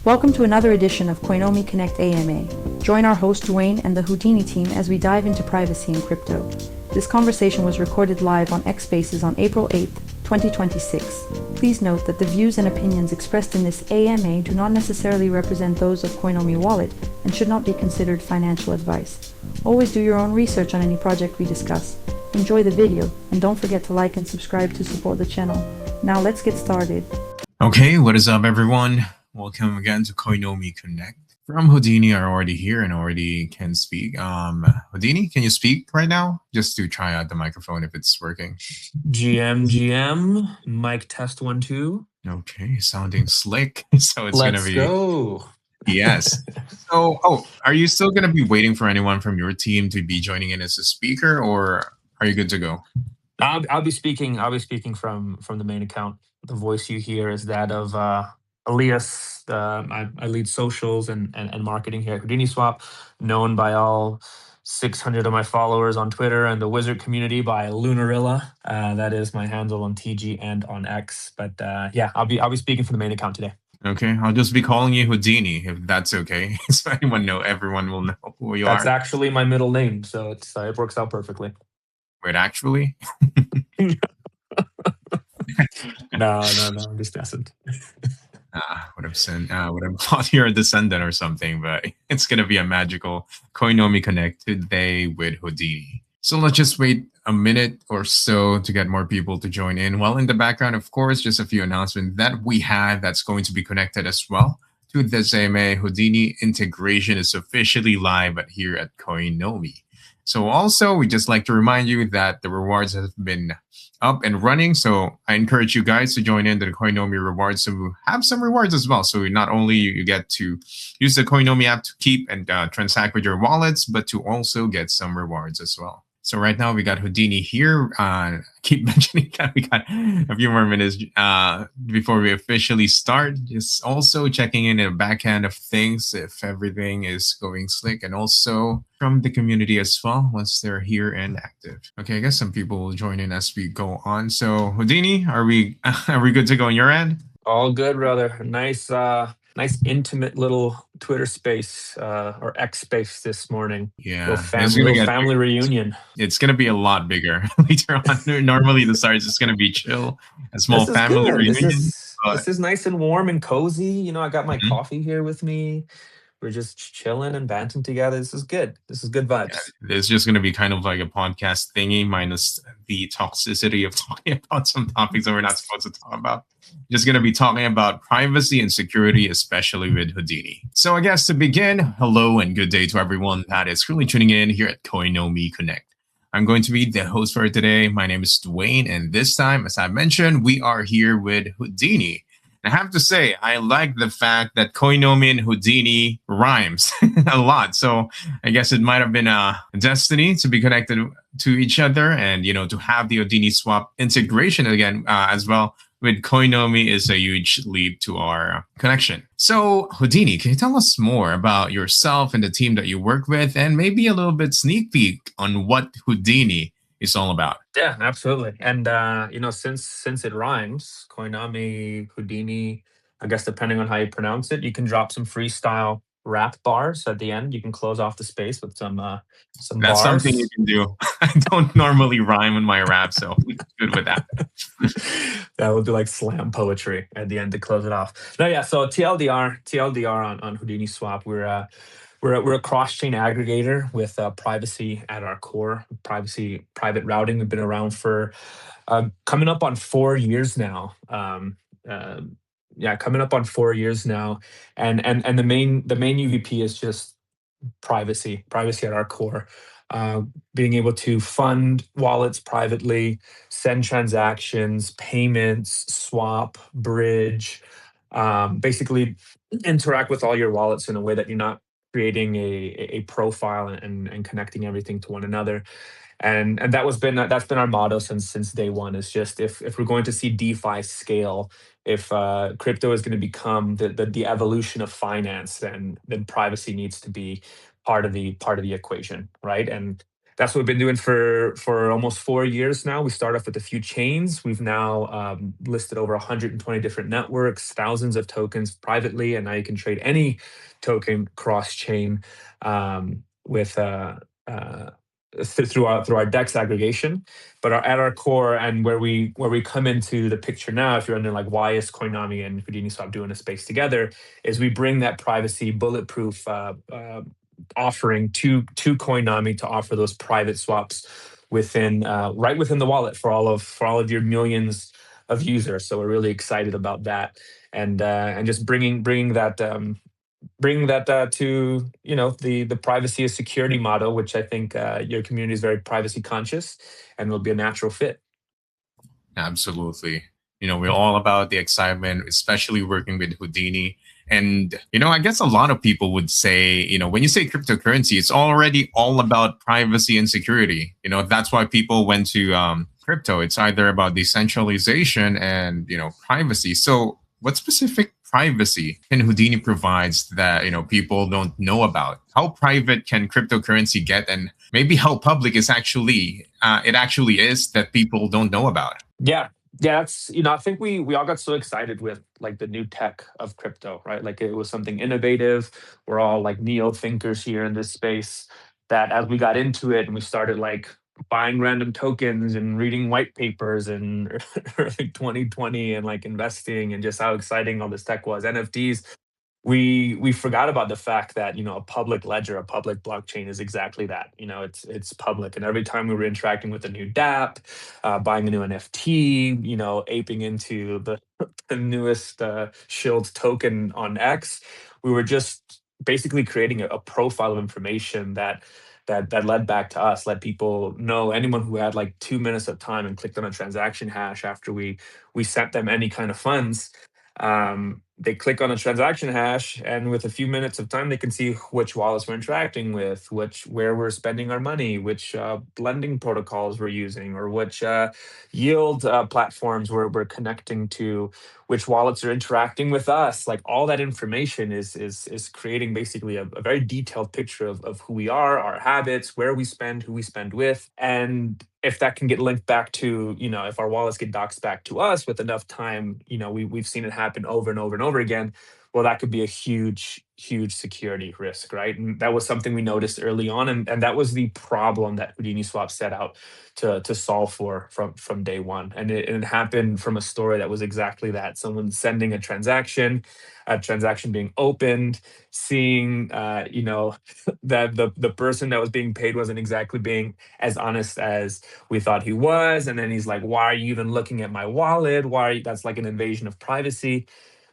Welcome to another edition of Coinomi Connect AMA. Join our host Duane and the Houdini team as we dive into privacy in crypto. This conversation was recorded live on X Spaces on April 8, 2026. Please note that the views and opinions expressed in this AMA do not necessarily represent those of coinomiwallet and should not be considered financial advice. Always do your own research on any project we discuss. Enjoy the video, and don't forget to like and subscribe to support the channel. Now let's get started. Okay, what is up everyone? Welcome again to Coinomi Connect. From Houdini are already here and already can speak. Houdini, can you speak right now? Just to try out the microphone if it's working. GM, mic test 1 2. Okay, sounding slick. So it's Let's gonna be go. yes. So are you still gonna be waiting for anyone from your team to be joining in as a speaker, or are you good to go? I'll be speaking. I'll be speaking from the main account. The voice you hear is that of Elias. I lead socials and marketing here at Houdini Swap, known by all 600 of my followers on Twitter and the wizard community by Lunarilla. That is my handle on TG and on X. But yeah, I'll be speaking for the main account today. Okay, I'll just be calling you Houdini if that's okay. So everyone will know who you That's are. actually my middle name, so it works out perfectly. Wait, actually? No, I'm just messing. Would have thought you're a descendant or something, but it's gonna be a magical Coinomi Connect today with Houdini. So let's just wait a minute or so to get more people to join in. While in the background, of course, just a few announcements that we have that's going to be connected as well to this AMA. Houdini integration is officially live here at Coinomi. So also, we just like to remind you that the rewards have been up and running. So I encourage you guys to join in the Coinomi rewards. So we have some rewards as well. So not only you get to use the Coinomi app to keep and transact with your wallets, but to also get some rewards as well. So right now we got Houdini here. Keep mentioning that we got a few more minutes before we officially start. Just also checking in the back end of things if everything is going slick, and also from the community as well once they're here and active. Okay, I guess some people will join in as we go on. So Houdini, are we good to go on your end? All good, brother. Nice intimate little Twitter space or X space this morning. Yeah, family reunion. It's gonna be a lot bigger later on. Normally the start is just gonna be chill, a small family reunion. This is nice and warm and cozy. You know, I got my coffee here with me. We're just chilling and banting together. This is good. This is good vibes. Yeah, it's just going to be kind of like a podcast thingy minus the toxicity of talking about some topics that we're not supposed to talk about. Just going to be talking about privacy and security, especially with Houdini. So I guess to begin, hello and good day to everyone that is currently tuning in here at Coinomi Connect. I'm going to be the host for today. My name is Duane, and this time, as I mentioned, we are here with Houdini. I have to say, I like the fact that Coinomi and Houdini rhymes a lot. So I guess it might have been a destiny to be connected to each other, and to have the Houdini Swap integration again as well with Coinomi is a huge leap to our connection. So Houdini, can you tell us more about yourself and the team that you work with, and maybe a little bit sneak peek on what Houdini is all about? Yeah, absolutely. And since it rhymes, Coinomi, Houdini, I guess depending on how you pronounce it, you can drop some freestyle rap bars at the end. You can close off the space with some That's bars. something you can do. I don't normally rhyme in my rap, so good with that. That would be like slam poetry at the end to close it off. No, yeah. So TLDR on Houdini Swap. We're a cross-chain aggregator with privacy at our core. Private routing. We've been around for coming up on 4 years now. Coming up on 4 years now, and the main UVP is just privacy at our core. Being able to fund wallets privately, send transactions, payments, swap, bridge, basically interact with all your wallets in a way that you're not creating a profile and connecting everything to one another. And that's been our motto since day one. Is just if we're going to see DeFi scale, if crypto is going to become the evolution of finance, then privacy needs to be part of the equation, right? And that's what we've been doing for almost 4 years now. We started off with a few chains. We've now listed over 120 different networks, thousands of tokens privately, and now you can trade any token cross chain with through our DEX aggregation. But at our core, and where we come into the picture now, if you're wondering like why is Coinomi and Houdini Swap doing a space together, is we bring that privacy bulletproof offering to Coinomi to offer those private swaps within right within the wallet for all of your millions of users. So we're really excited about that, and just bringing that to the privacy is security model, which I think your community is very privacy conscious, and will be a natural fit. Absolutely. We're all about the excitement, especially working with Houdini. And, I guess a lot of people would say, when you say cryptocurrency, it's already all about privacy and security. That's why people went to crypto. It's either about decentralization and, privacy. So what specific privacy can Houdini provides that, people don't know about? How private can cryptocurrency get? And maybe how public is it actually is that people don't know about? Yeah. That's, I think we all got so excited with like the new tech of crypto, right? Like it was something innovative. We're all like neo thinkers here in this space, that as we got into it and we started like buying random tokens and reading white papers and early 2020 and like investing and just how exciting all this tech was, NFTs, we forgot about the fact that a public ledger, a public blockchain is exactly that. It's public, and every time we were interacting with a new DApp, buying a new NFT, aping into the newest shilled token on X, we were just basically creating a profile of information that led back to us, let people know, anyone who had like 2 minutes of time and clicked on a transaction hash after we sent them any kind of funds. They click on a transaction hash, and with a few minutes of time, they can see which wallets we're interacting with, where we're spending our money, which blending protocols we're using, or which yield platforms we're connecting to, which wallets are interacting with us. Like all that information is creating basically a very detailed picture of who we are, our habits, where we spend, who we spend with, and if that can get linked back to, if our wallets get doxed back to us with enough time, we've seen it happen over and over and over again. Well, that could be a huge security risk, right? And that was something we noticed early on, and that was the problem that Houdini Swap set out to solve for from day one. And it happened from a story that was exactly that: someone sending a transaction being opened, seeing that the person that was being paid wasn't exactly being as honest as we thought he was, and then he's like, "Why are you even looking at my wallet? That's like an invasion of privacy."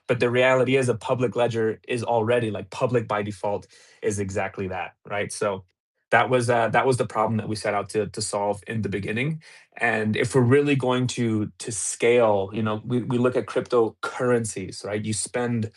But the reality is, a public ledger is already, like, public by default is exactly that, right? So that was the problem that we set out to solve in the beginning. And if we're really going to scale, we look at cryptocurrencies, right? You spend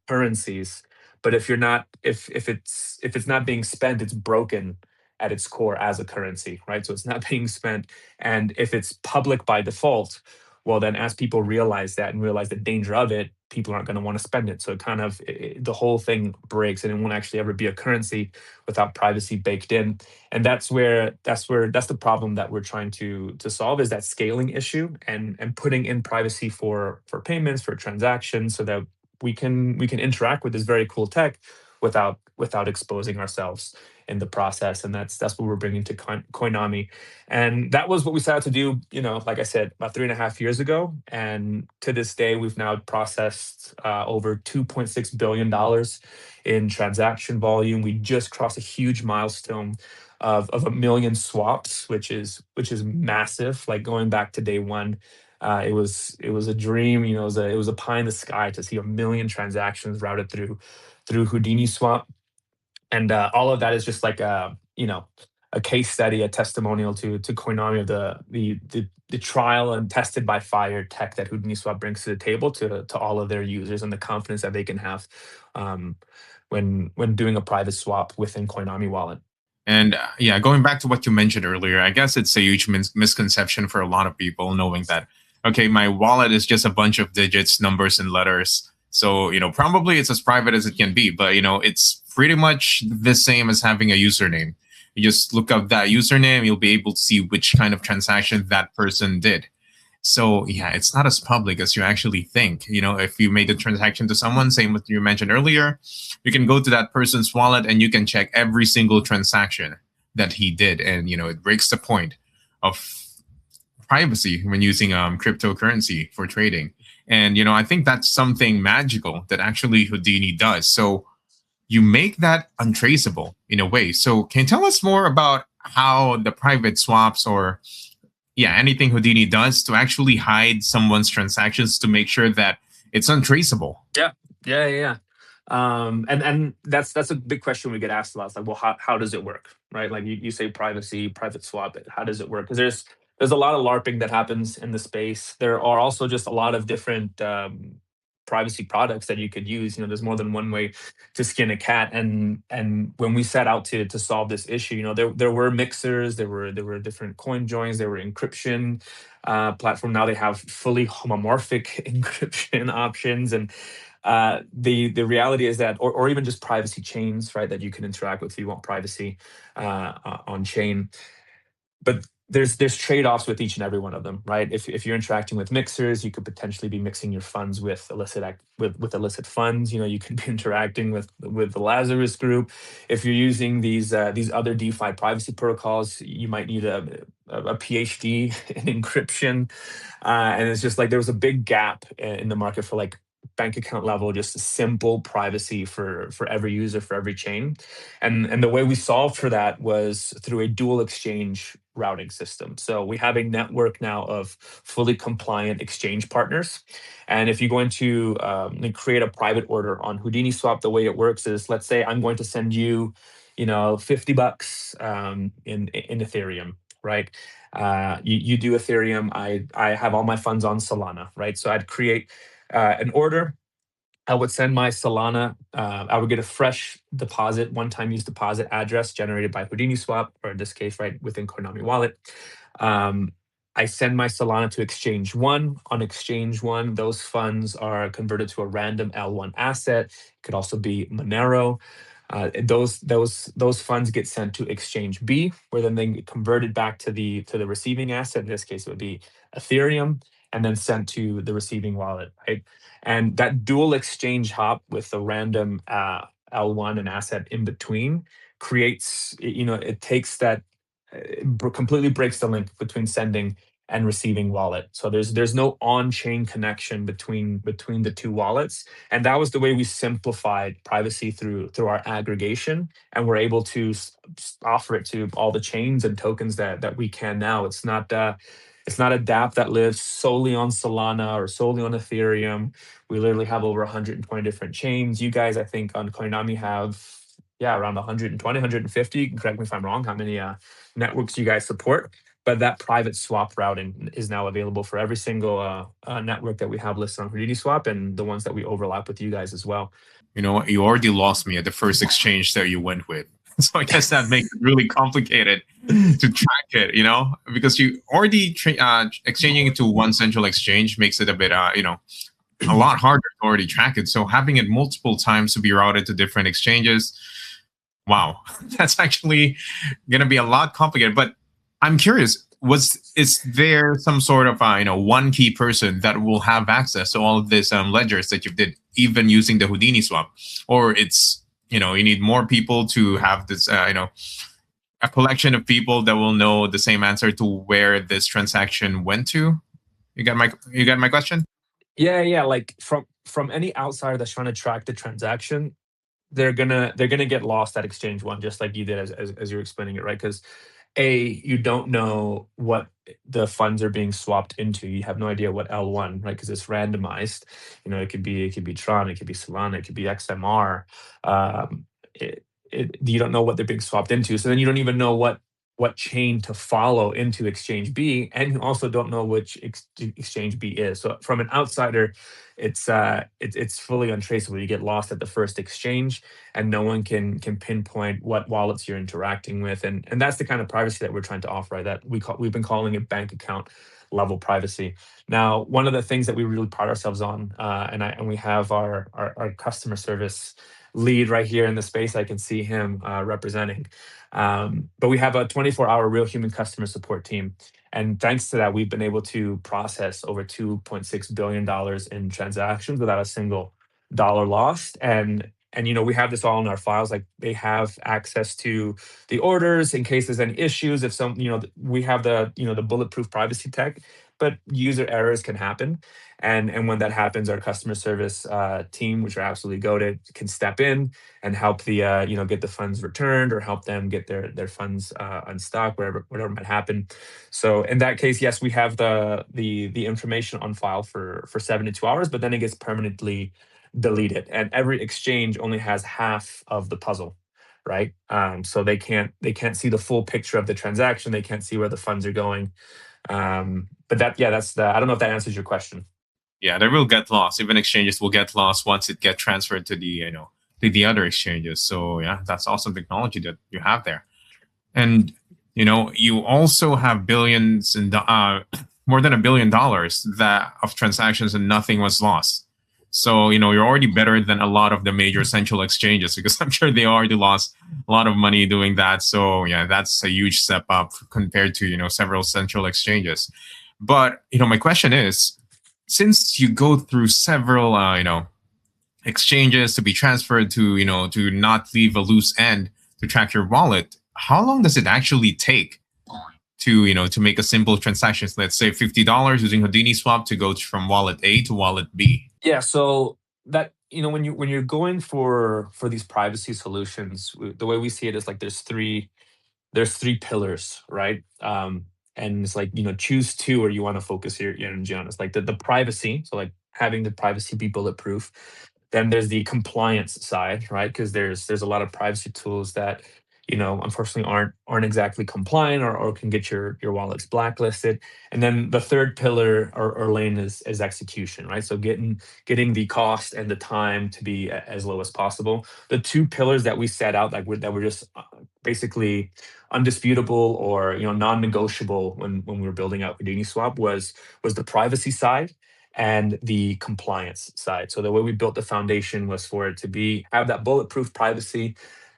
currencies, but if it's not being spent, it's broken at its core as a currency, right? So it's not being spent, and if it's public by default, well, then as people realize that and realize the danger of it, people aren't going to want to spend it. So it kind of the whole thing breaks, and it won't actually ever be a currency without privacy baked in. And that's the problem that we're trying to solve, is that scaling issue, and putting in privacy for payments, for transactions, so that we can interact with this very cool tech without exposing ourselves in the process. And that's what we're bringing to Coinomi. And that was what we set out to do, like I said, about 3.5 years ago. And to this day, we've now processed over $2.6 billion in transaction volume. We just crossed a huge milestone of 1 million swaps, which is massive. Like, going back to day one, it was a dream. It was a pie in the sky to see 1 million transactions routed through Houdini Swap. And all of that is just like a case study, a testimonial to Coinomi, of the trial and tested by fire tech that Houdini Swap brings to the table to all of their users, and the confidence that they can have when doing a private swap within Coinomi Wallet. And going back to what you mentioned earlier, I guess it's a huge misconception for a lot of people, knowing that, okay, my wallet is just a bunch of digits, numbers, and letters. So, probably it's as private as it can be, but, it's pretty much the same as having a username. You just look up that username, you'll be able to see which kind of transaction that person did. So yeah, it's not as public as you actually think. If you made a transaction to someone, same what you mentioned earlier, you can go to that person's wallet and you can check every single transaction that he did. And, it breaks the point of privacy when using cryptocurrency for trading. And, I think that's something magical that actually Houdini does. So you make that untraceable in a way. So can you tell us more about how the private swaps or anything Houdini does to actually hide someone's transactions to make sure that it's untraceable? Yeah. And that's a big question we get asked a lot. It's like, well, how does it work, right? Like you say privacy, private swap. How does it work? Because there's a lot of LARPing that happens in the space. There are also just a lot of different privacy products that you could use. There's more than one way to skin a cat. And when we set out to solve this issue, there were mixers, there were different coin joins, there were encryption platform. Now they have fully homomorphic encryption options, and the reality is that, or even just privacy chains, right, that you can interact with if you want privacy on chain. But there's trade-offs with each and every one of them, right? If you're interacting with mixers, you could potentially be mixing your funds with illicit funds. You could be interacting with the Lazarus group. If you're using these other DeFi privacy protocols, you might need a PhD in encryption, and it's just like there was a big gap in the market for like bank account level, just simple privacy for every user, for every chain. And the way we solved for that was through a dual exchange routing system. So we have a network now of fully compliant exchange partners. And if you're going to create a private order on Houdini Swap, the way it works is, let's say I'm going to send you, $50 in Ethereum, right? You do Ethereum. I have all my funds on Solana, right? So I'd create an order. I would send my Solana. I would get a fresh deposit, one-time use deposit address generated by Houdini Swap, or in this case, right within Coinomi Wallet. I send my Solana to Exchange One. On Exchange One, those funds are converted to a random L1 asset. It could also be Monero. Those funds get sent to Exchange B, where then they get converted back to the receiving asset. In this case, it would be Ethereum, and then sent to the receiving wallet, right? And that dual exchange hop with the random L1 and asset in between creates, it takes that, completely breaks the link between sending and receiving wallet. So there's no on-chain connection between the two wallets. And that was the way we simplified privacy through our aggregation. And we're able to offer it to all the chains and tokens that we can now. It's not a dApp that lives solely on Solana or solely on Ethereum. We literally have over 120 different chains. You guys, I think, on Coinomi have, around 120, 150. Correct me if I'm wrong, how many networks you guys support. But that private swap routing is now available for every single network that we have listed on Houdini Swap, and the ones that we overlap with you guys as well. You know what? You already lost me at the first exchange that you went with. So I guess that makes it really complicated to track it, because you already exchanging it to one central exchange makes it a bit, a lot harder to already track it. So having it multiple times to be routed to different exchanges, wow, that's actually going to be a lot complicated. But I'm curious, is there some sort of one key person that will have access to all of these ledgers that you did, even using the Houdini Swap, or it's you need more people to have this a collection of people that will know the same answer to where this transaction went to? You got my question? Yeah. Like from any outsider that's trying to track the transaction, they're gonna get lost at Exchange One, just like you did as you're explaining it, right? Because you don't know what the funds are being swapped into. You have no idea what L1, right? Because it's randomized. It could be Tron, it could be Solana, it could be XMR. You don't know what they're being swapped into. So then you don't even know what chain to follow into Exchange B, and you also don't know which Exchange B is. So from an outsider, it's fully untraceable. You get lost at the first exchange, and no one can pinpoint what wallets you're interacting with, and that's the kind of privacy that we're trying to offer. Right? That we've been calling it bank account level privacy. Now, one of the things that we really pride ourselves on, and we have our customer service lead right here in the space. I can see him representing. But we have a 24-hour real human customer support team. And thanks to that, we've been able to process over $2.6 billion in transactions without a single dollar lost. And we have this all in our files. Like, they have access to the orders in case there's any issues. If we have the bulletproof privacy tech, but user errors can happen. And when that happens, our customer service team, which are absolutely goated, can step in and help get the funds returned, or help them get their funds unstuck, whatever might happen. So in that case, yes, we have the information on file for 72 hours, but then it gets permanently deleted, and every exchange only has half of the puzzle, right? So they can't see the full picture of the transaction. They can't see where the funds are going. But that's the. I don't know if that answers your question. Yeah, they will get lost. Even exchanges will get lost once it get transferred to the other exchanges. So yeah, that's awesome technology that you have there. And you also have billions and more than $1 billion that of transactions, and nothing was lost. So you're already better than a lot of the major central exchanges, because I'm sure they already lost a lot of money doing that. So yeah, that's a huge step up compared to several central exchanges. But my question is, since you go through several exchanges to be transferred to not leave a loose end to track your wallet, how long does it actually take to make a simple transaction? Let's say $50 using Houdini Swap to go from wallet A to wallet B. Yeah, so that when you're going for these privacy solutions, the way we see it is like there's three pillars, right? And it's like, choose two, or you want to focus your energy on. It's like the privacy, so like having the privacy be bulletproof. Then there's the compliance side, right? Because there's a lot of privacy tools that unfortunately aren't exactly compliant, or can get your wallets blacklisted. And then the third pillar or lane is execution, right? So getting the cost and the time to be as low as possible. The two pillars that we set out, that were just basically undisputable, or non-negotiable when we were building out Houdini Swap, was the privacy side and the compliance side. So the way we built the foundation was for it to have that bulletproof privacy,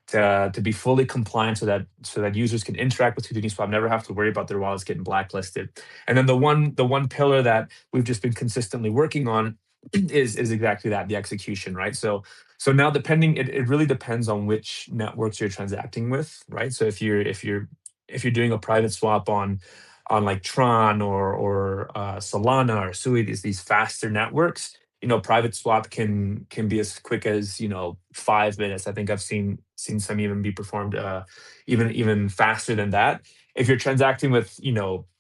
to be fully compliant, so that users can interact with Houdini Swap, never have to worry about their wallets getting blacklisted. And then the one pillar that we've just been consistently working on is exactly that, the execution, right? So now, it really depends on which networks you're transacting with, right? So if you're doing a private swap on like Tron or Solana or Sui, these faster networks, private swap can be as quick as 5 minutes. I think I've seen some even be performed even faster than that. If you're transacting with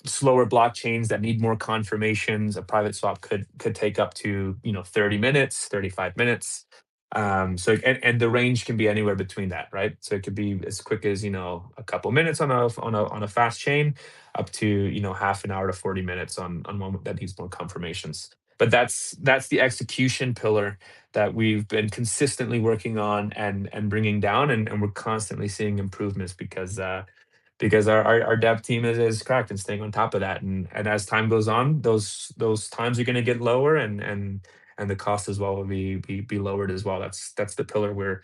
slower blockchains that need more confirmations, a private swap could take up to 30 minutes, 35 minutes. And the range can be anywhere between that, right? So it could be as quick as a couple minutes on a fast chain, up to half an hour to 40 minutes on one that needs more confirmations. But that's the execution pillar that we've been consistently working on and bringing down, and we're constantly seeing improvements, because our dev team is cracked and staying on top of that. And as time goes on, those times are going to get lower, and the cost as well will be lowered as well. That's the pillar we're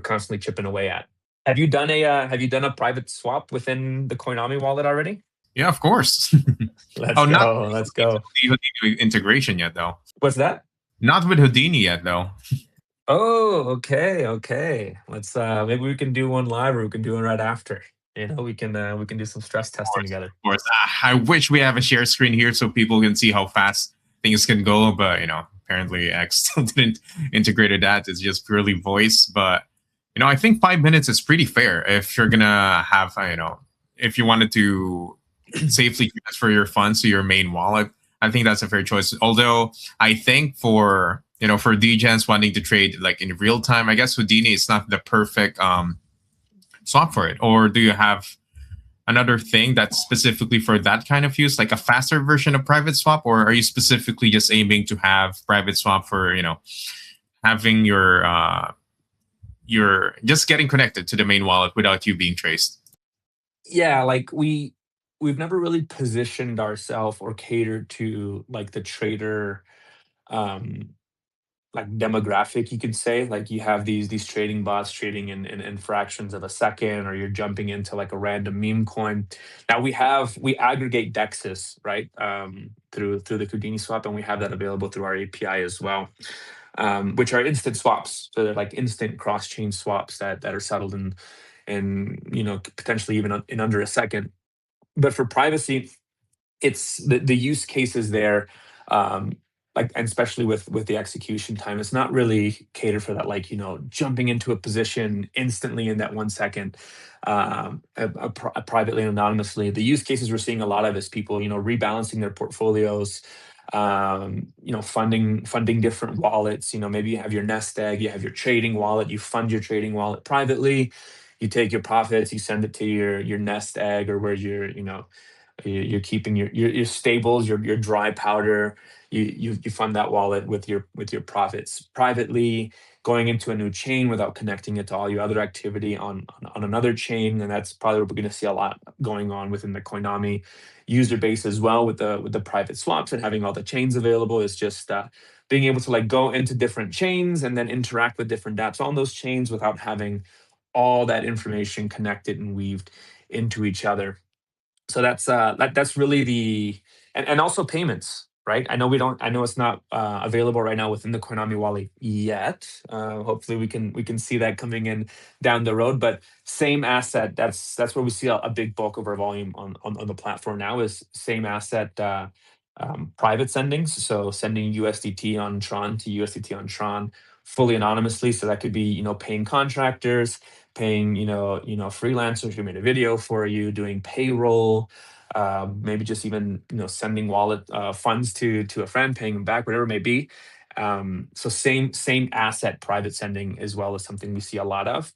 constantly chipping away at. Have you done a private swap within the Coinomi wallet already? Yeah, of course. Let's Oh, not go. Let's go. the Houdini integration yet, though. What's that? Not with Houdini yet, though. Oh, okay, okay. Let's maybe we can do one live, or we can do one right after. We can do some stress testing together. Of course. I wish we have a share screen here so people can see how fast things can go, but apparently X still didn't integrate that. It's just purely voice. But I think 5 minutes is pretty fair if you're gonna have if you wanted to safely transfer your funds to your main wallet. I think that's a fair choice. Although I think for for DGens wanting to trade like in real time, I guess Houdini is not the perfect swap for it. Or do you have another thing that's specifically for that kind of use, like a faster version of private swap? Or are you specifically just aiming to have private swap for having your just getting connected to the main wallet without you being traced? Yeah, like we've never really positioned ourselves or catered to like the trader, um like demographic, you could say. Like you have these trading bots trading in fractions of a second, or you're jumping into like a random meme coin. Now we aggregate dexes, right, through the Houdini swap, and we have that available through our API as well, which are instant swaps. So they're like instant cross chain swaps that are settled in potentially even in under a second. But for privacy, it's the use cases there, um like, and especially with the execution time, it's not really catered for that, like, jumping into a position instantly in that 1 second, privately and anonymously. The use cases we're seeing a lot of is people, rebalancing their portfolios, funding different wallets. Maybe you have your nest egg, you have your trading wallet, you fund your trading wallet privately, you take your profits, you send it to your nest egg, or where you're keeping your stables, your dry powder. You fund that wallet with your profits privately, going into a new chain without connecting it to all your other activity on another chain. And that's probably what we're going to see a lot going on within the Coinomi user base as well, with the private swaps and having all the chains available. Is just being able to like go into different chains and then interact with different dApps on those chains without having all that information connected and weaved into each other. So that's really and also payments, right? I know it's not available right now within the Coinomi wallet yet. Hopefully we can see that coming in down the road. But same asset, that's where we see a big bulk of our volume on the platform now, is same asset, private sendings. So sending USDT on Tron to USDT on Tron fully anonymously. So that could be, paying contractors, paying, freelancers who made a video for you, doing payroll, maybe just even, sending wallet funds to a friend, paying them back, whatever it may be. So same asset private sending as well is something we see a lot of.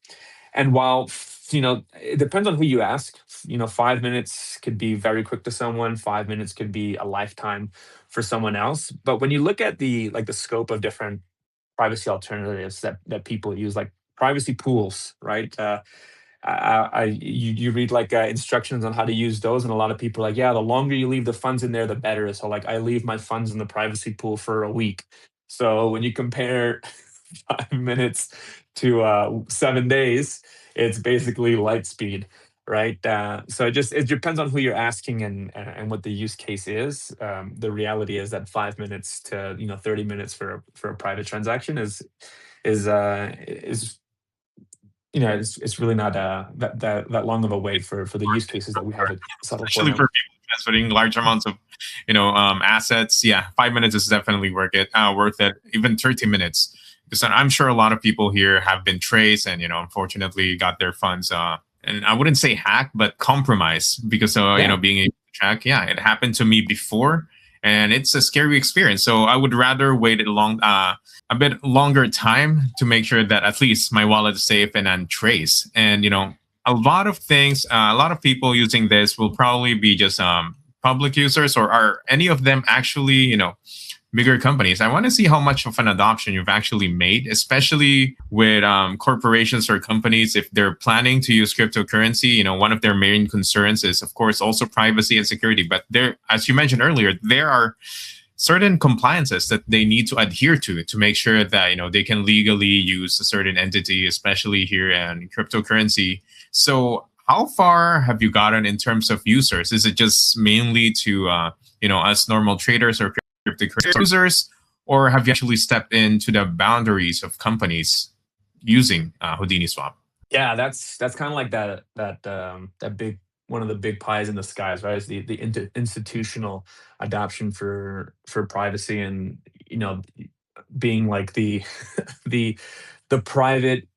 And while it depends on who you ask. 5 minutes could be very quick to someone. 5 minutes could be a lifetime for someone else. But when you look at the scope of different privacy alternatives that people use, like privacy pools, right? You read like instructions on how to use those, and a lot of people are like, yeah, the longer you leave the funds in there, the better. So like, I leave my funds in the privacy pool for a week. So when you compare 5 minutes to 7 days, it's basically light speed, right? So it depends on who you're asking and what the use case is. The reality is that 5 minutes to 30 minutes for a private transaction is it's really not that long of a wait for the use cases that we have it settled for Especially now. for people transferring large amounts of, assets. Yeah, 5 minutes is definitely worth it. Worth it. Even 30 minutes, because I'm sure a lot of people here have been traced and unfortunately got their funds. And I wouldn't say hacked, but compromised because Yeah. being able to track. Yeah, it happened to me before, and it's a scary experience. So I would rather wait a bit longer time to make sure that at least my wallet is safe and untraced. And a lot of things, a lot of people using this will probably be just public users, or are any of them actually bigger companies? I want to see how much of an adoption you've actually made, especially with corporations or companies. If they're planning to use cryptocurrency, one of their main concerns is, of course, also privacy and security. But there, as you mentioned earlier, there are certain compliances that they need to adhere to make sure that they can legally use a certain entity, especially here in cryptocurrency. So how far have you gotten in terms of users? Is it just mainly to us normal traders or cryptocurrency users, or have you actually stepped into the boundaries of companies using Houdini Swap? Yeah, that's kind of like that big, one of the big pies in the skies, right? Is the institutional adoption for privacy, and being like the the private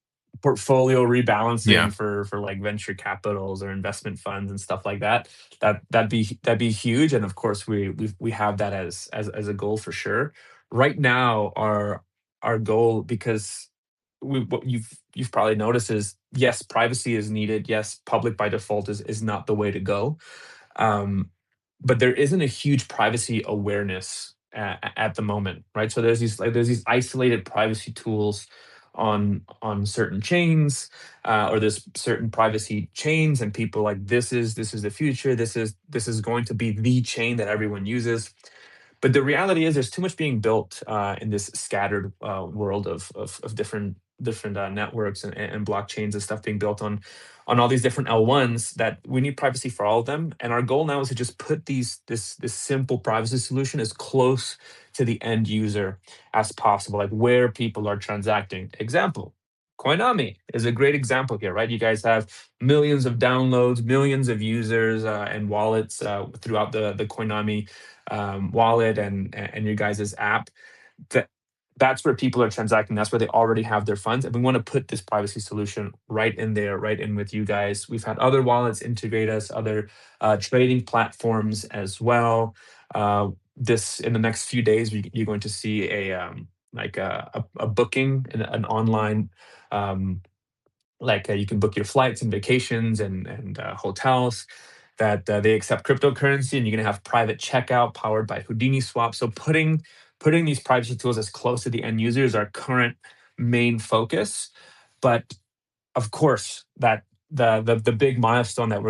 portfolio Yeah. rebalancing for like venture capitals or investment funds and stuff like that. That'd be huge. And of course we have that as a goal for sure. Right now, our goal, because what you've probably noticed is, yes, privacy is needed. Yes, public by default is not the way to go. Um, but there isn't a huge privacy awareness at the moment, right? So there's these isolated privacy tools on certain chains, or there's certain privacy chains, and people like, this is the future. This is going to be the chain that everyone uses. But the reality is, there's too much being built in this scattered world of different networks and blockchains and stuff being built on all these different L1s, that we need privacy for all of them. And our goal now is to just put this simple privacy solution as close to the end user as possible, like where people are transacting. Example, Coinomi is a great example here, right? You guys have millions of downloads, millions of users and wallets throughout the Coinomi wallet and your guys' app. That that's where people are transacting. That's where they already have their funds, and we want to put this privacy solution right in there, right in with you guys. We've had other wallets integrate us, other trading platforms as well. This in the next few days, you're going to see a booking in an online. Um, you can book your flights and vacations and hotels that they accept cryptocurrency, and you're going to have private checkout powered by Houdini Swap. So putting these privacy tools as close to the end user is our current main focus. But of course, that the big milestone that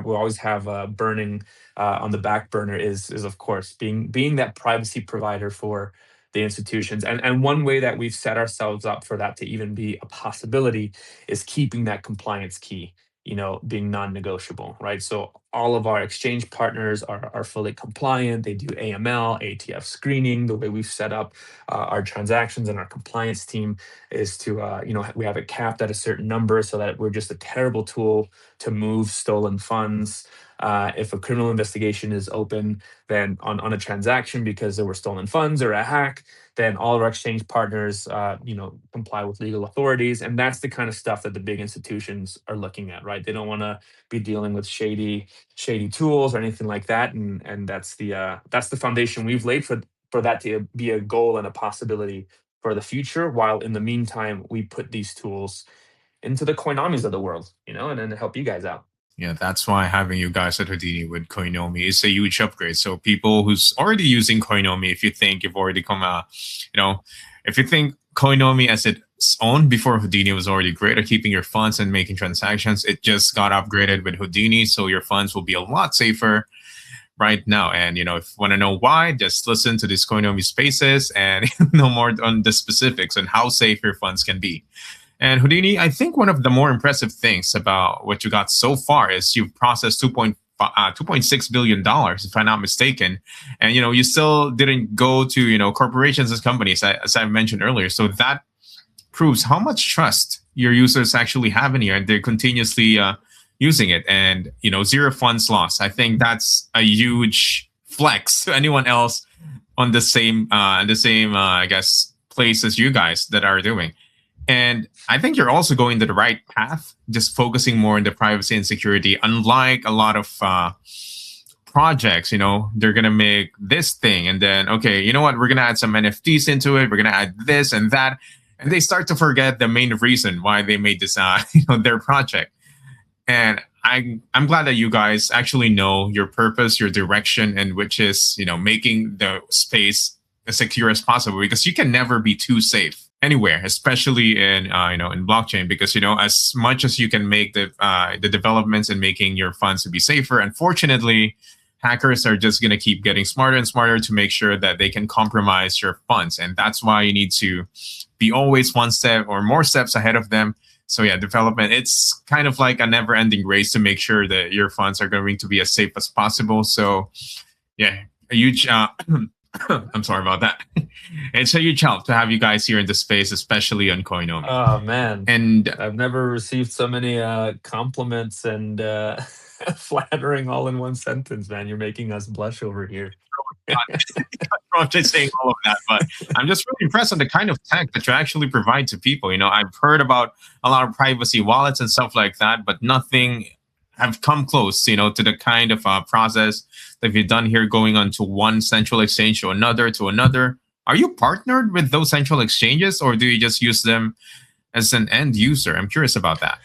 we always have burning on the back burner is of course being that privacy provider for the institutions. And one way that we've set ourselves up for that to even be a possibility is keeping that compliance key, being non-negotiable, right? So all of our exchange partners are fully compliant. They do AML, ATF screening. The way we've set up our transactions and our compliance team is to we have it capped at a certain number so that we're just a terrible tool to move stolen funds. If a criminal investigation is open then on a transaction because there were stolen funds or a hack, then all of our exchange partners comply with legal authorities. And that's the kind of stuff that the big institutions are looking at, right? They don't want to be dealing with shady tools or anything like that. And that's the foundation we've laid for that to be a goal and a possibility for the future, while in the meantime we put these tools into the Coinomis of the world, and then help you guys out. Yeah, that's why having you guys at Houdini with Coinomi is a huge upgrade. So people who's already using Coinomi, if you think you've already come if you think Coinomi as its own before Houdini was already great at keeping your funds and making transactions, it just got upgraded with Houdini. So your funds will be a lot safer right now. And, if you want to know why, just listen to these Coinomi spaces and know more on the specifics on how safe your funds can be. And Houdini, I think one of the more impressive things about what you got so far is you've processed $2.6 billion, if I'm not mistaken. And, you still didn't go to, corporations and companies, as I mentioned earlier. So that proves how much trust your users actually have in you, and they're continuously using it. And, zero funds lost. I think that's a huge flex to anyone else on the same, I guess, place as you guys that are doing. And I think you're also going to the right path, just focusing more on the privacy and security. Unlike a lot of projects, they're going to make this thing and then, okay, you know what, we're going to add some NFTs into it. We're going to add this and that. And they start to forget the main reason why they made this, their project. And I'm glad that you guys actually know your purpose, your direction, and which is, making the space as secure as possible, because you can never be too safe anywhere, especially in in blockchain, because as much as you can make the developments in making your funds to be safer, unfortunately, hackers are just going to keep getting smarter and smarter to make sure that they can compromise your funds, and that's why you need to be always one step or more steps ahead of them. So yeah, development, it's kind of like a never-ending race to make sure that your funds are going to be as safe as possible. So yeah, a huge I'm sorry about that. It's a huge help to have you guys here in the space, especially on Coinomi. Oh man, and I've never received so many compliments and flattering all in one sentence, man. You're making us blush over here. I'm just saying all of that, but I'm just really impressed on the kind of tech that you actually provide to people. I've heard about a lot of privacy wallets and stuff like that, but nothing have come close, to the kind of process that you've done here, going on to one central exchange to another. Are you partnered with those central exchanges, or do you just use them as an end user? I'm curious about that.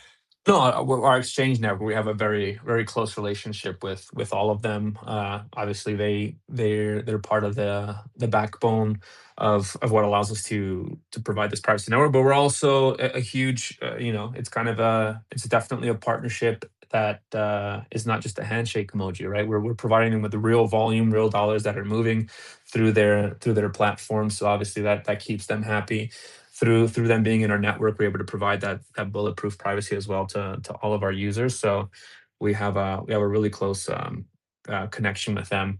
No, our exchange network, we have a very, very close relationship with all of them. Obviously, they're part of the backbone of what allows us to provide this privacy network. But we're also a huge, it's definitely a partnership that is not just a handshake emoji, right? We're providing them with the real volume, real dollars that are moving through their platform. So obviously that keeps them happy. Through them being in our network, we're able to provide that bulletproof privacy as well to all of our users. So we have a really close connection with them.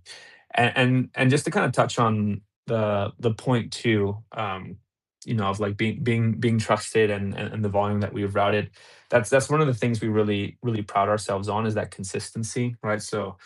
And just to kind of touch on the point too, of like being trusted and the volume that we've routed. That's one of the things we really proud ourselves on, is that consistency, right? So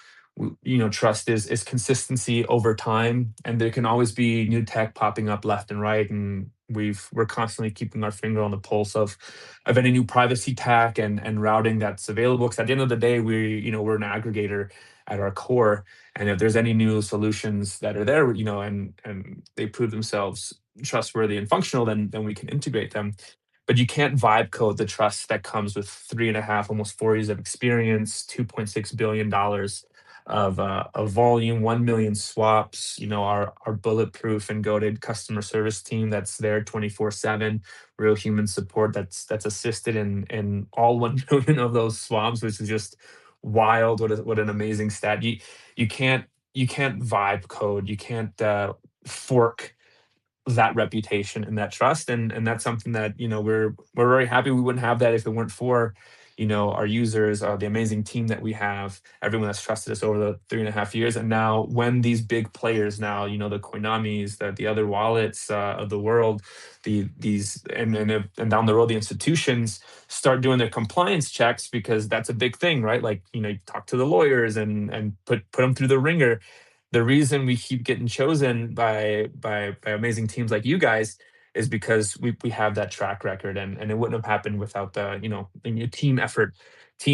trust is consistency over time, and there can always be new tech popping up left and right, and we're constantly keeping our finger on the pulse of any new privacy tech and routing that's available, because at the end of the day, we're an aggregator at our core, and if there's any new solutions that are there, and they prove themselves trustworthy and functional, then we can integrate them. But you can't vibe code the trust that comes with 3.5, almost 4 years of experience, $2.6 billion of volume, 1 million swaps. Our bulletproof and goated customer service team that's there 24/7, real human support that's assisted in all 1 million of those swaps, which is just wild. What an amazing stat. You can't vibe code. You can't fork that reputation and that trust, and that's something that we're very happy. We wouldn't have that if it weren't for our users, the amazing team that we have, everyone that's trusted us over the 3.5 years. And now when these big players, now the Coinomis, the other wallets of the world, these and down the road the institutions start doing their compliance checks, because that's a big thing, right? Like you talk to the lawyers and put them through the ringer. The reason we keep getting chosen by amazing teams like you guys is because we have that track record, and it wouldn't have happened without the team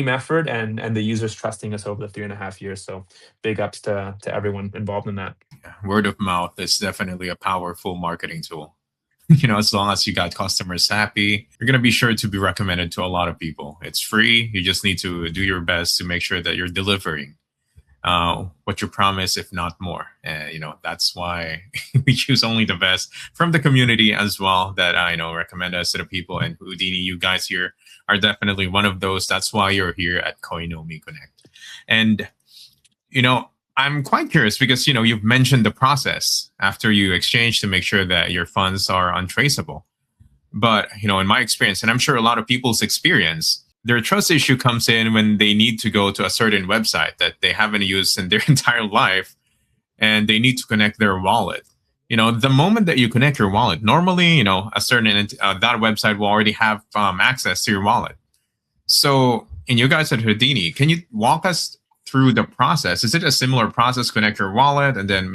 effort and the users trusting us over the 3.5 years. So big ups to everyone involved in that. Yeah, word of mouth is definitely a powerful marketing tool. As long as you got customers happy, you're going to be sure to be recommended to a lot of people. It's free. You just need to do your best to make sure that you're delivering what you promise, if not more. And that's why we choose only the best from the community as well, that recommend us to the people. And Houdini, you guys here are definitely one of those. That's why you're here at Coinomi Connect. And I'm quite curious, because you've mentioned the process after you exchange to make sure that your funds are untraceable. But in my experience, and I'm sure a lot of people's experience, their trust issue comes in when they need to go to a certain website that they haven't used in their entire life, and they need to connect their wallet. The moment that you connect your wallet, normally, a certain that website will already have access to your wallet. So, and you guys at Houdini, can you walk us through the process? Is it a similar process? Connect your wallet and then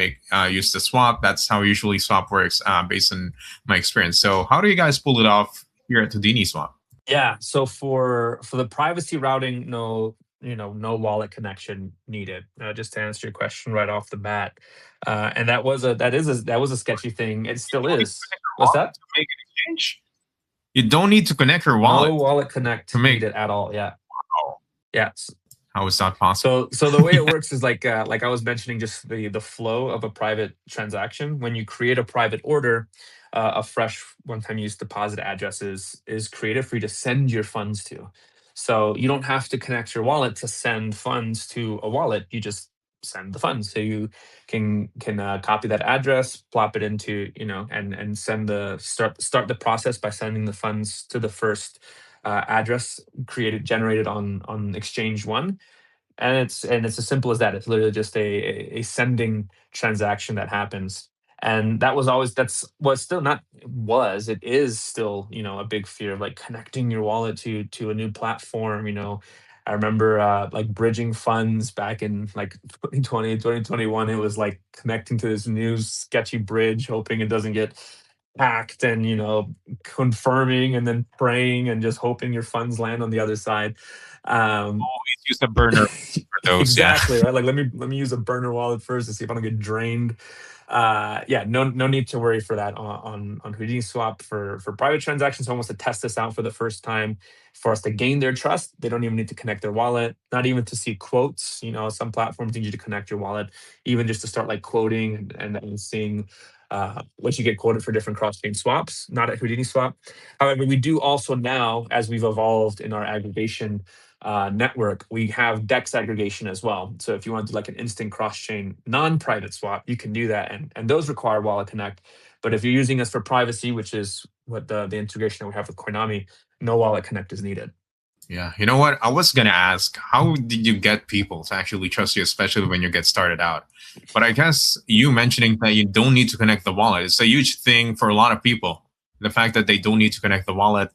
use the swap. That's how usually swap works, based on my experience. So, how do you guys pull it off here at Houdini Swap? Yeah. So for the privacy routing, no wallet connection needed. Just to answer your question right off the bat, and that was a sketchy thing. It still is. What's that? To make an exchange, you don't need to connect your wallet. No wallet connect needed at all. Yeah. Wow. Yeah. How is that possible? So the way it works is like I was mentioning, just the flow of a private transaction. When you create a private order, a fresh one-time use deposit address is created for you to send your funds to. So you don't have to connect your wallet to send funds to a wallet. You just send the funds. So you can copy that address, plop it into and start the process by sending the funds to the first address generated on exchange one. And it's as simple as that. It's literally just a sending transaction that happens. And that's what still not was, it is still, a big fear of like connecting your wallet to a new platform. I remember like bridging funds back in like 2020, 2021. It was like connecting to this new sketchy bridge, hoping it doesn't get hacked, and confirming and then praying and just hoping your funds land on the other side. Always use a burner for those. Exactly, Yeah. right. Like let me use a burner wallet first to see if I don't get drained. Yeah, no need to worry for that on Houdini Swap for private transactions. Almost to test this out for the first time, for us to gain their trust. They don't even need to connect their wallet, not even to see quotes. Some platforms need you to connect your wallet, even just to start like quoting and seeing what you get quoted for different cross-chain swaps. Not at Houdini Swap. However, we do also now, as we've evolved in our aggregation network, we have DEX aggregation as well. So if you want to do like an instant cross-chain non-private swap, you can do that, and those require Wallet Connect. But if you're using us for privacy, which is what the integration that we have with Coinomi, no Wallet Connect is needed. Yeah, you know what? I was gonna ask, how did you get people to actually trust you, especially when you get started out? But I guess you mentioning that you don't need to connect the wallet is a huge thing for a lot of people. The fact that they don't need to connect the wallet,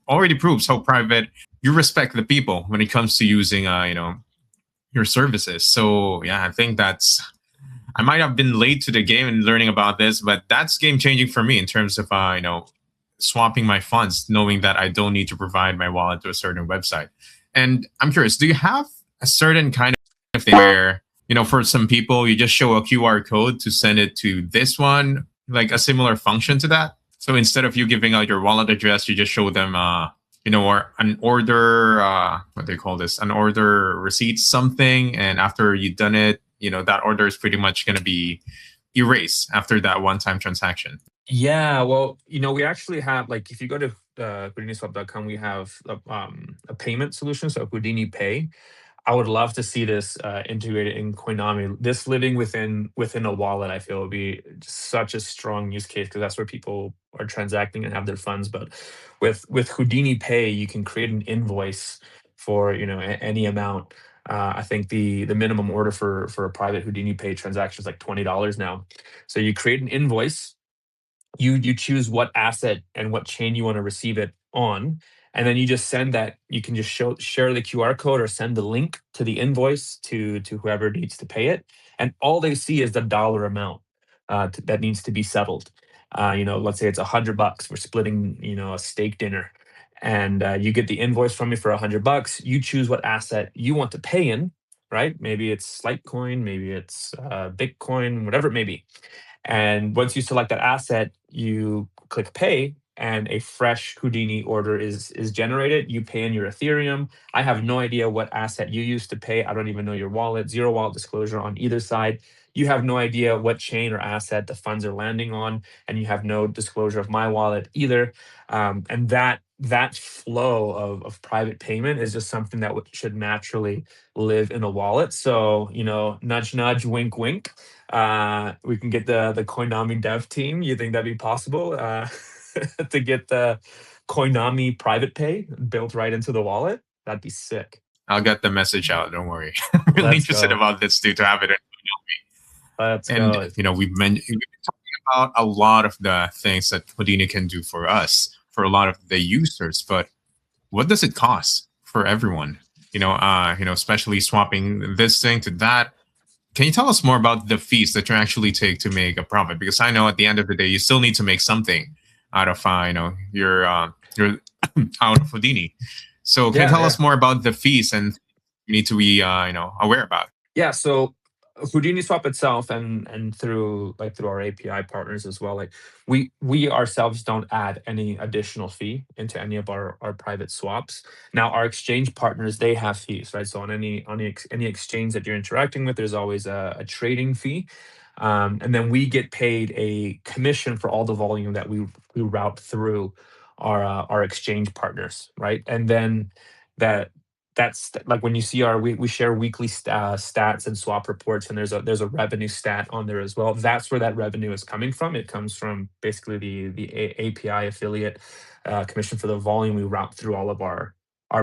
already proves how private you respect the people when it comes to using, your services. So yeah, I think I might have been late to the game and learning about this, but that's game changing for me in terms of, swapping my funds, knowing that I don't need to provide my wallet to a certain website. And I'm curious, do you have a certain kind of thing where, for some people, you just show a QR code to send it to this one, like a similar function to that? So instead of you giving out your wallet address, you just show them, or an order, what they call this, an order receipt, something. And after you've done it, that order is pretty much going to be erased after that one-time transaction. Yeah, well, we actually have, like, if you go to HoudiniSwap.com, we have a payment solution, so Houdini Pay. I would love to see this integrated in Coinomi. This living within a wallet, I feel, would be such a strong use case, because that's where people are transacting and have their funds. But with Houdini Pay, you can create an invoice for any amount. I think the minimum order for a private Houdini Pay transaction is like $20 now. So you create an invoice, you choose what asset and what chain you want to receive it on, and then you just send that. You can just share the QR code or send the link to the invoice to whoever needs to pay it, and all they see is the dollar amount that needs to be settled. Let's say it's $100. We're splitting a steak dinner, and you get the invoice from me for $100. You choose what asset you want to pay in, right? Maybe it's Litecoin, maybe it's Bitcoin, whatever it may be. And once you select that asset, you click pay, and a fresh Houdini order is generated. You pay in your Ethereum. I have no idea what asset you used to pay. I don't even know your wallet. Zero wallet disclosure on either side. You have no idea what chain or asset the funds are landing on, and you have no disclosure of my wallet either. And that flow of private payment is just something that should naturally live in a wallet. So, nudge, nudge, wink, wink. We can get the Coinomi dev team. You think that'd be possible to get the Coinomi private pay built right into the wallet? That'd be sick. I'll get the message out. Don't worry. I'm really interested about this too, to have it in Coinomi. Let's and go. We've been talking about a lot of the things that Houdini can do for us, for a lot of the users, but what does it cost for everyone? Especially swapping this thing to that. Can you tell us more about the fees that you actually take to make a profit? Because I know at the end of the day, you still need to make something out of your out of Houdini. So can you tell us more about the fees and you need to be aware about? Yeah. So Houdini Swap itself, and through our API partners as well, like we ourselves don't add any additional fee into any of our private swaps. Now our exchange partners, they have fees, right? So on any exchange that you're interacting with, there's always a trading fee. And then we get paid a commission for all the volume that we route through our exchange partners, right? And then that's like when you see we share weekly stats and swap reports, and there's a revenue stat on there as well. That's where that revenue is coming from. It comes from basically the API affiliate commission for the volume we route through all of our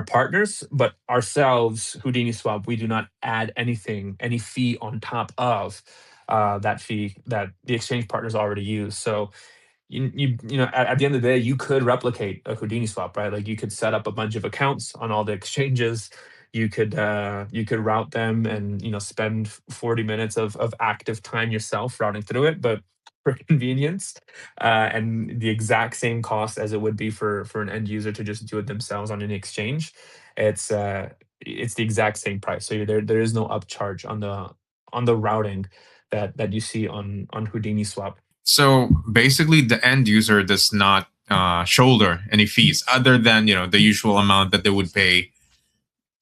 partners. But ourselves, Houdini Swap, we do not add any fee on top of that fee that the exchange partners already use. So at the end of the day, you could replicate a Houdini swap, right? Like you could set up a bunch of accounts on all the exchanges. You could route them and spend 40 minutes of active time yourself routing through it, but for convenience and the exact same cost as it would be for an end user to just do it themselves on an exchange. It's the exact same price. So there is no upcharge on the routing that you see on Houdini Swap. So basically, the end user does not shoulder any fees other than the usual amount that they would pay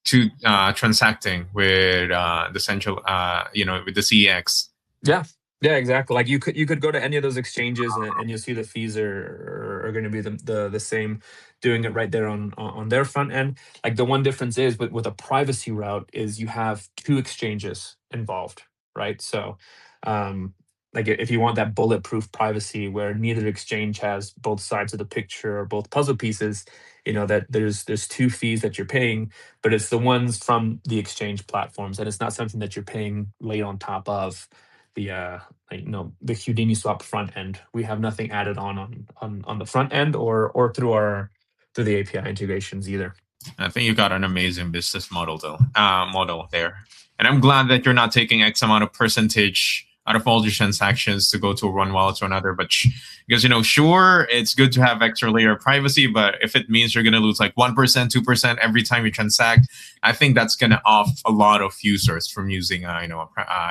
to transacting with the central with the CEX. Yeah, exactly. Like you could go to any of those exchanges and you'll see the fees are are going to be the same, doing it right there on their front end. Like the one difference is with a privacy route is you have two exchanges involved, right? So like if you want that bulletproof privacy where neither exchange has both sides of the picture or both puzzle pieces, that there's two fees that you're paying, but it's the ones from the exchange platforms, and it's not something that you're paying laid on top of the the Houdini Swap front end. We have nothing added on the front end or through the API integrations either. I think you got an amazing business model though, model there. And I'm glad that you're not taking X amount of percentage out of all your transactions to go to one wallet to another. But because, sure, it's good to have extra layer of privacy, but if it means you're going to lose like 1%, 2% every time you transact, I think that's going to off a lot of users from using,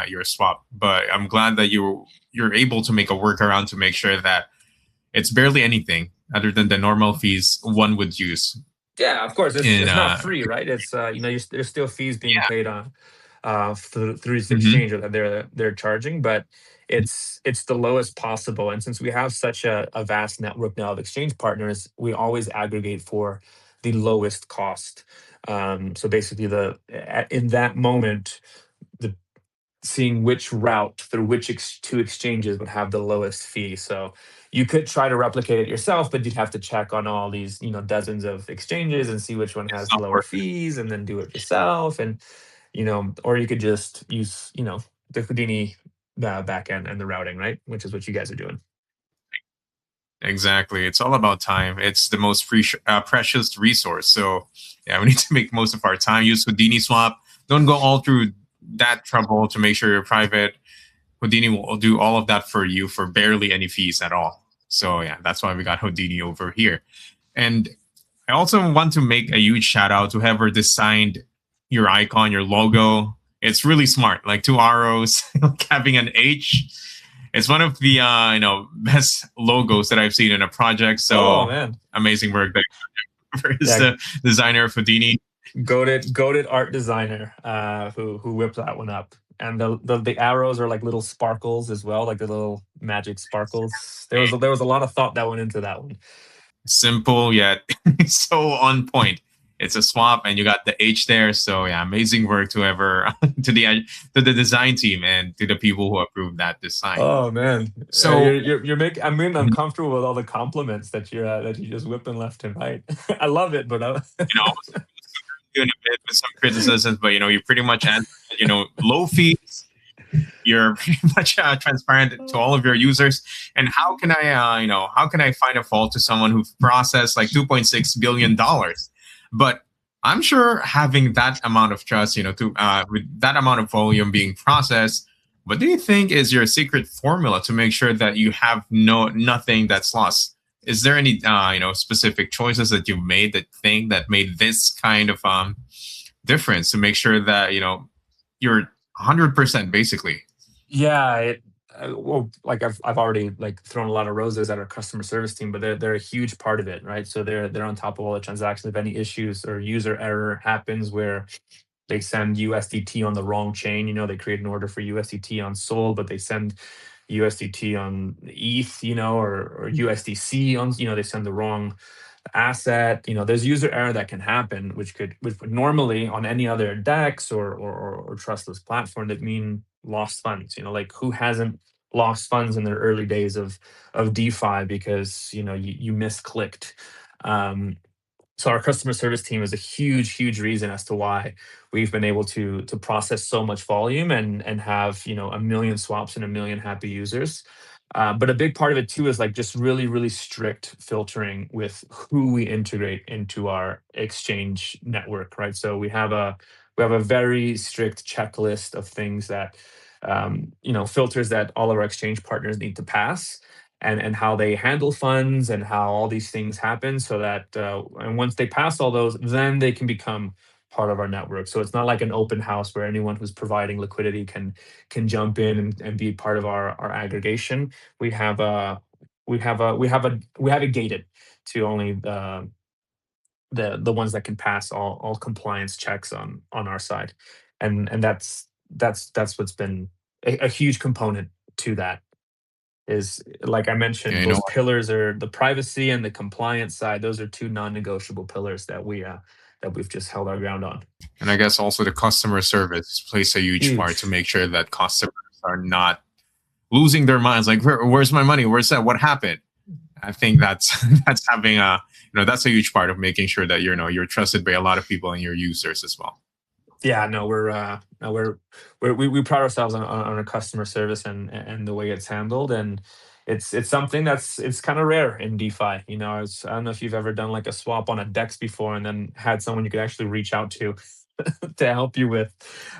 your swap. But I'm glad that you're able to make a workaround to make sure that it's barely anything other than the normal fees one would use. Yeah, of course, it's not free, right? It's there's still fees being paid on through this exchange that they're charging, but it's the lowest possible. And since we have such a vast network now of exchange partners, we always aggregate for the lowest cost. So basically, in that moment, the seeing which route through which two exchanges would have the lowest fee. So you could try to replicate it yourself, but you'd have to check on all these, dozens of exchanges and see which one has lower fees, and then do it yourself. And or you could just use, the Houdini backend and the routing, right? Which is what you guys are doing. Exactly. It's all about time. It's the most precious resource. So yeah, we need to make most of our time. Use Houdini Swap. Don't go all through that trouble to make sure you're private. Houdini will do all of that for you for barely any fees at all. So yeah, that's why we got Houdini over here. And I also want to make a huge shout out to whoever designed your icon, your logo. It's really smart, like two arrows, having an H. It's one of the best logos that I've seen in a project. So amazing work there for the designer of Houdini. Goated art designer who whipped that one up. And the arrows are like little sparkles as well, like the little magic sparkles. There was a lot of thought that went into that one. Simple yet so on point. It's a swap, and you got the H there. So yeah, amazing work to the design team and to the people who approved that design. Oh man! So you're making I'm getting uncomfortable with all the compliments that you're just whipping left and right. I love it, but doing a bit with some criticisms, but you pretty much answered, low fees. You're pretty much transparent to all of your users. And how can I find a fault to someone who processed like $2.6 billion? But I'm sure having that amount of trust, with that amount of volume being processed, what do you think is your secret formula to make sure that you have nothing that's lost? Is there any specific choices that you've made that made this kind of difference to make sure that you're 100% basically? Yeah, well, like I've already like thrown a lot of roses at our customer service team, but they're a huge part of it, right? So they're on top of all the transactions. If any issues or user error happens where they send USDT on the wrong chain, they create an order for USDT on Sol, but they send USDT on ETH, or USDC on, they send the wrong asset. There's user error that can happen, which would normally on any other DEX or trustless platform that mean lost funds. Like who hasn't lost funds in their early days of DeFi because you misclicked. So our customer service team is a huge reason as to why we've been able to process so much volume and have a million swaps and a million happy users. But a big part of it too is like just really strict filtering with who we integrate into our exchange network, right? So we have a very strict checklist of things that filters that all of our exchange partners need to pass, and how they handle funds and how all these things happen, so that and once they pass all those, then they can become part of our network. So it's not like an open house where anyone who's providing liquidity can jump in and be part of our aggregation. We have it gated to only the ones that can pass all compliance checks on our side, and that's what's been a huge component to that. is like I Yeah, mentioned, you know those what? pillars are the privacy and the compliance side. Those are two non-negotiable pillars that we've just held our ground on. And I guess also the customer service plays a huge part to Huge. make sure that customers are not losing their minds. Like, where's my money? Where's that? What happened? I think that's that's having a that's a huge part of making sure that you're trusted by a lot of people and your users as well. Yeah, no, we pride ourselves on our customer service and the way it's handled, and it's something it's kind of rare in DeFi. I don't know if you've ever done like a swap on a DEX before, and then had someone you could actually reach out to to help you with.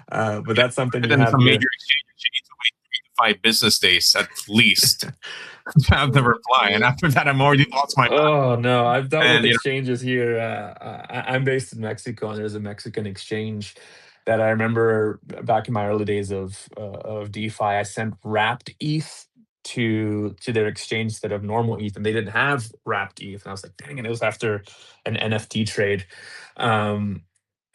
But that's something And you then have some major here. exchanges, you need to wait 3 to 5 business days at least to have the reply. And after that, I'm already lost my mind. Oh no, I've dealt with And exchanges here. I'm based in Mexico, and there's a Mexican exchange that I remember back in my early days of DeFi. I sent wrapped ETH to their exchange instead of normal ETH, and they didn't have wrapped ETH. And I was like, dang it! It was after an NFT trade. Um,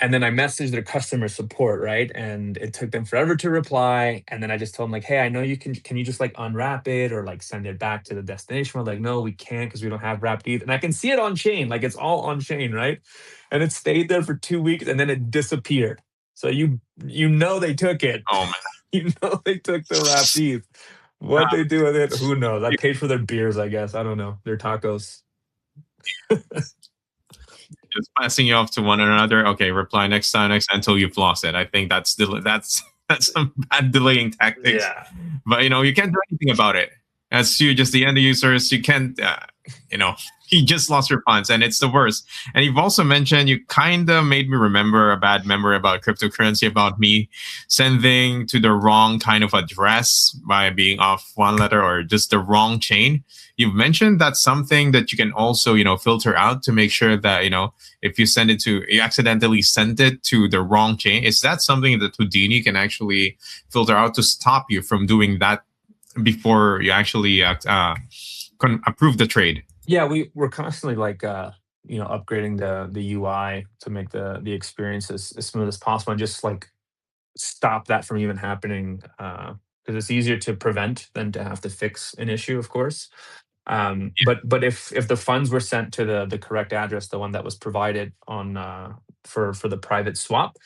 and then I messaged their customer support, right? And it took them forever to reply. And then I just told them like, hey, I know can you just like unwrap it or like send it back to the destination? We're like, no, we can't because we don't have wrapped ETH. And I can see it on chain, like it's all on chain, right? And it stayed there for 2 weeks and then it disappeared. So you know they took it. oh man, You know they took the wrapped ETH. What they do with it, who knows? I you paid for their beers, I guess. I don't know. Their tacos. just passing you off to one another. Okay, reply next time, until you've lost it. I think that's some bad delaying tactics. Yeah. But you can't do anything about it. As you just the end users, you can't. You know, you just lost your funds, and it's the worst. And you've also mentioned you kind of made me remember a bad memory about cryptocurrency, about me sending to the wrong kind of address by being off one letter or just the wrong chain. You've mentioned that's something that you can also filter out to make sure that if you accidentally sent it to the wrong chain. Is that something that Houdini can actually filter out to stop you from doing that before you actually approve the trade? Yeah, we're constantly like upgrading the UI to make the experience as smooth as possible and just like stop that from even happening because it's easier to prevent than to have to fix an issue, of course. But if the funds were sent to the correct address, the one that was provided on for the private swap,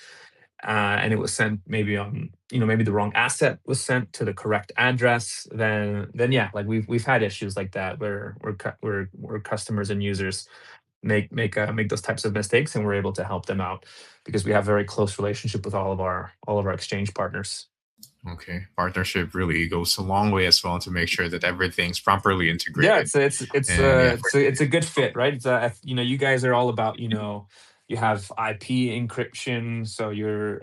and it was sent maybe on maybe the wrong asset was sent to the correct address, then yeah, like we've had issues like that where customers and users make those types of mistakes, and we're able to help them out because we have very close relationship with all of our exchange partners. Okay, partnership really goes a long way as well to make sure that everything's properly Yeah, integrated. it's And yeah, it's a good fit, right? You guys are all about you have IP encryption, so you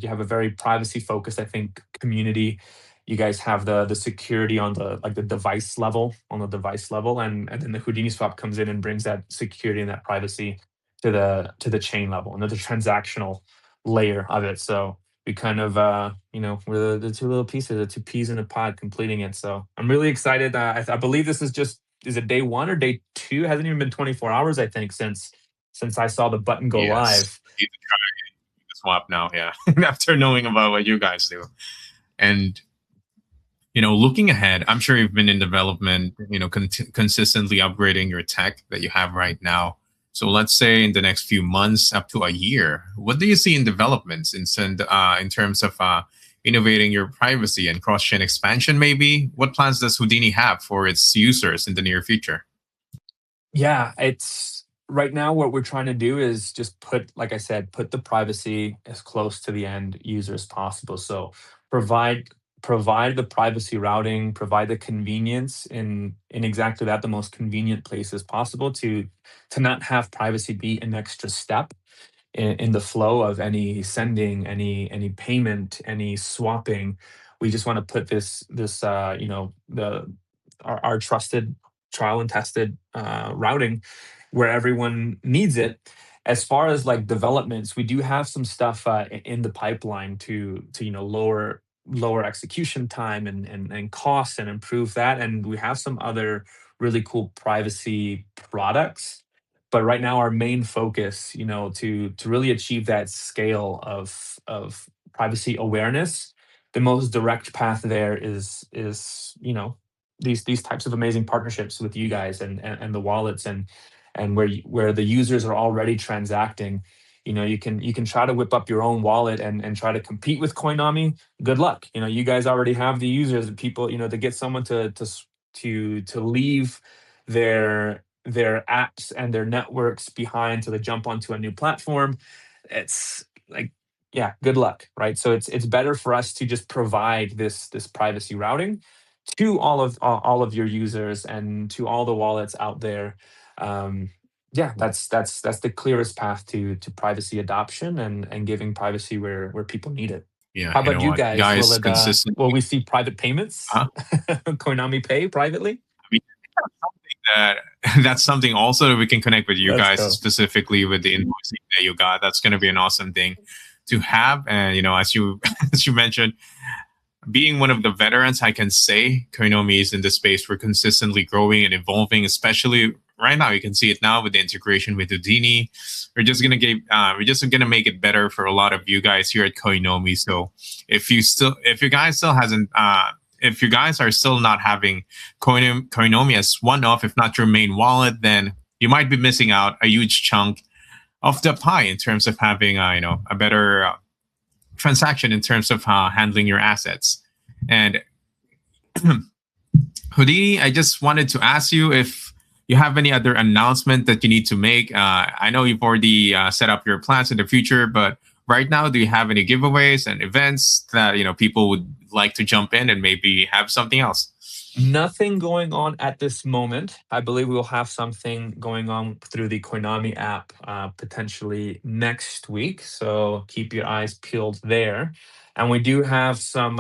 have a very privacy focused, I think, community. You guys have the security on the device level, and then the Houdini swap comes in and brings that security and that privacy to the chain level and the transactional layer of it. So we kind of we're the two little pieces, the two peas in a pod completing it. So I'm really excited. I believe this is it day one or day two? It hasn't even been 24 hours, I think, since I saw the button go yes, live. need to try the swap now. Yeah, after knowing about what you guys do, and looking ahead, I'm sure you've been in development, consistently upgrading your tech that you have right now. So let's say in the next few months, up to a year, what do you see in developments in terms of innovating your privacy and cross-chain expansion? Maybe what plans does Houdini have for its users in the near future? Yeah, it's right now what we're trying to do is just like I said, put the privacy as close to the end user as possible. So provide provide the privacy routing, provide the convenience in exactly that, the most convenient places possible to not have privacy be an extra step in the flow of any sending, any payment, any swapping. We just want to put our trusted, trial and tested routing where everyone needs it. As far as like developments, we do have some stuff in the pipeline to lower execution time and costs and improve that. And we have some other really cool privacy products, but right now our main focus, to really achieve that scale of privacy awareness, the most direct path there is these types of amazing partnerships with you guys and the wallets and where the users are already transacting. You can try to whip up your own wallet and try to compete with Coinomi. Good luck. You guys already have the users, the people, to get someone to leave their apps and their networks behind to jump onto a new platform. It's like, yeah, good luck, right? So it's better for us to just provide this privacy routing to all of your users and to all the wallets out there. Yeah, that's the clearest path to privacy adoption and giving privacy where people need it. Yeah, How you about know you what, guys? guys, Will consistently. we see private payments? Huh? Konami Pay privately? I mean, that that's something also that we can connect with you Let's guys, go. specifically with the invoicing that you got. That's going to be an awesome thing to have. And as you as you mentioned, being one of the veterans, I can say Koinomi is in the space. We're consistently growing and evolving, especially right now. You can see it now with the integration with Houdini. We're just gonna make it better for a lot of you guys here at Koinomi. So if you guys still hasn't, if you guys are still not having Koinomi as one of, if not your main wallet, then you might be missing out a huge chunk of the pie in terms of having, a better transaction in terms of handling your assets. And Houdini, I just wanted to ask you if you have any other announcement that you need to make. I know you've already set up your plans in the future, but right now, do you have any giveaways and events that people would like to jump in and maybe have something else? Nothing going on at this moment. I believe we'll have something going on through the Coinomi app potentially next week. So keep your eyes peeled there. And we do have some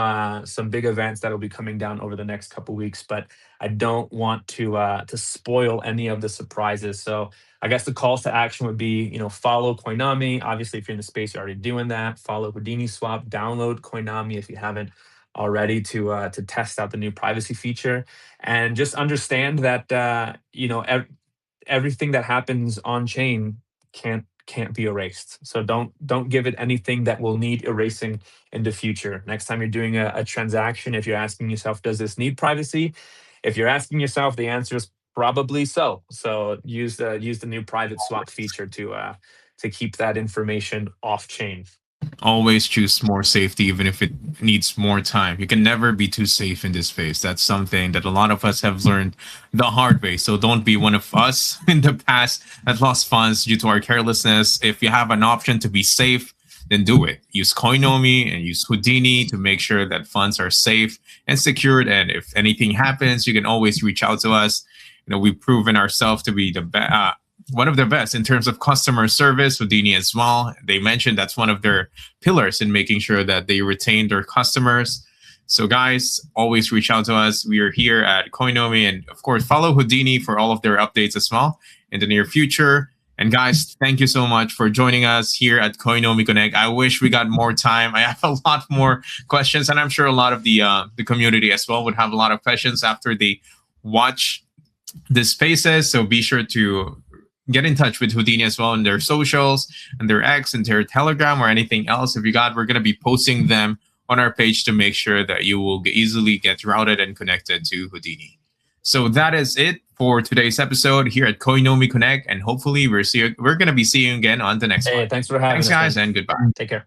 big events that will be coming down over the next couple weeks, but I don't want to spoil any of the surprises. So I guess the calls to action would be, follow Coinomi. Obviously, if you're in the space, you're already doing that. Follow Houdini Swap. Download Coinomi if you haven't already to test out the new privacy feature, and just understand that everything that happens on chain can't be erased. So don't give it anything that will need erasing in the future. Next time you're doing a transaction, if you're asking yourself, does this need privacy? If you're asking yourself, the answer is probably so. So use the new private swap feature to keep that information off chain. Always choose more safety, even if it needs more time. You can never be too safe in this space. That's something that a lot of us have learned the hard way. So don't be one of us in the past that lost funds due to our carelessness. If you have an option to be safe, then do it. Use Coinomi and use Houdini to make sure that funds are safe and secured. And if anything happens, you can always reach out to us. We've proven ourselves to be one of the best in terms of customer service. Houdini as well. They mentioned that's one of their pillars in making sure that they retain their customers. So guys, always reach out to us. We are here at Coinomi, and of course, follow Houdini for all of their updates as well in the near future. And guys, thank you so much for joining us here at Coinomi Connect. I wish we got more time. I have a lot more questions, and I'm sure a lot of the community as well would have a lot of questions after they watch the spaces. So be sure to get in touch with Houdini as well on their socials and their X and their Telegram or anything else. We're going to be posting them on our page to make sure that you will easily get routed and connected to Houdini. So that is it for today's episode here at Coinomi Connect, and hopefully we're going to be seeing you again on the next one. Thanks for having us. Thanks, guys, and goodbye. Take care.